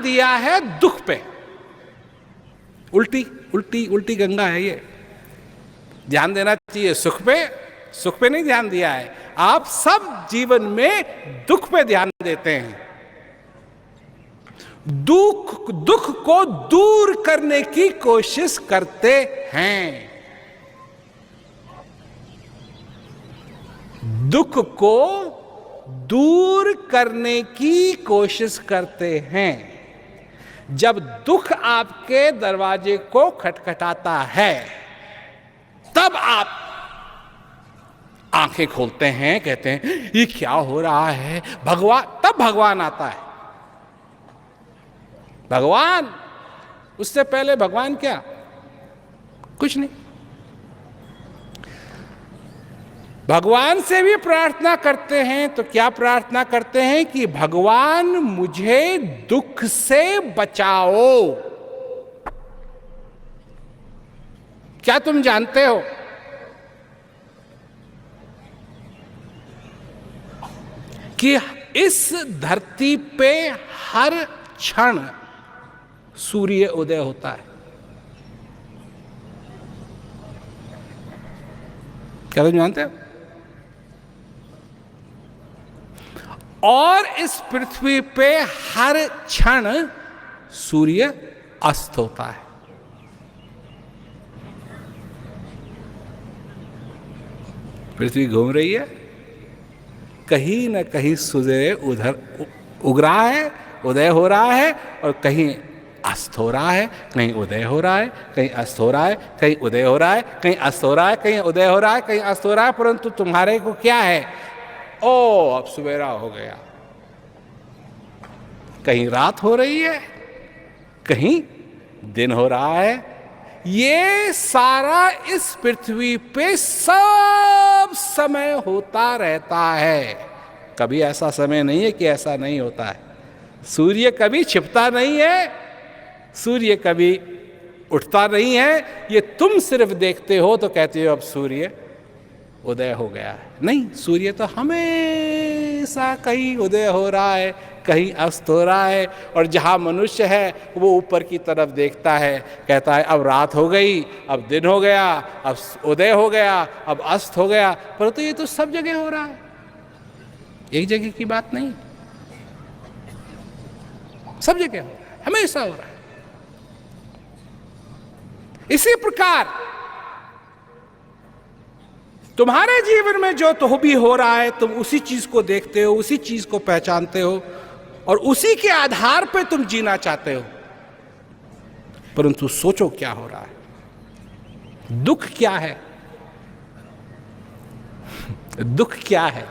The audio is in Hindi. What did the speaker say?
दिया है दुख पे। उल्टी उल्टी उल्टी गंगा है ये। ध्यान देना चाहिए सुख पे, सुख पे नहीं ध्यान दिया है। आप सब जीवन में दुख पे ध्यान देते हैं। दुख को दूर करने की कोशिश करते हैं। दुख को दूर करने की कोशिश करते हैं। जब दुख आपके दरवाजे को खटखटाता है, तब आप आंखें खोलते हैं, कहते हैं ये क्या हो रहा है भगवान। तब भगवान आता है। भगवान, उससे पहले भगवान क्या, कुछ नहीं। भगवान से भी प्रार्थना करते हैं तो क्या प्रार्थना करते हैं कि भगवान मुझे दुख से बचाओ। क्या तुम जानते हो कि इस धरती पे हर क्षण सूर्य उदय होता है? क्या तुम जानते हो? और इस पृथ्वी पे हर क्षण सूर्य अस्त होता है। पृथ्वी घूम रही है, कहीं न कहीं सूर्य उधर उग रहा है, उदय हो रहा है, और कहीं अस्त हो रहा है, कहीं उदय हो रहा है, कहीं अस्त हो रहा है, कहीं उदय हो रहा है, कहीं अस्त हो रहा है, कहीं उदय हो रहा है, कहीं अस्त हो रहा है। परंतु तुम्हारे को क्या है? ओ, अब सवेरा हो गया। कहीं रात हो रही है, कहीं दिन हो रहा है। ये सारा इस पृथ्वी पे सब समय होता रहता है। कभी ऐसा समय नहीं है कि ऐसा नहीं होता है। सूर्य कभी छिपता नहीं है, सूर्य कभी उठता नहीं है। ये तुम सिर्फ देखते हो तो कहते हो अब सूर्य उदय हो गया है। नहीं, सूर्य तो हमेशा कहीं उदय हो रहा है, कहीं अस्त हो रहा है। और जहाँ मनुष्य है वो ऊपर की तरफ देखता है, कहता है अब रात हो गई, अब दिन हो गया, अब उदय हो गया, अब अस्त हो गया। परंतु ये तो सब जगह हो रहा है, एक जगह की बात नहीं, सब जगह हो रहा है, हमेशा हो रहा है। इसी प्रकार तुम्हारे जीवन में जो तो भी हो रहा है, तुम उसी चीज को देखते हो, उसी चीज को पहचानते हो, और उसी के आधार पे तुम जीना चाहते हो। परंतु सोचो क्या हो रहा है, दुख क्या है? दुख क्या है?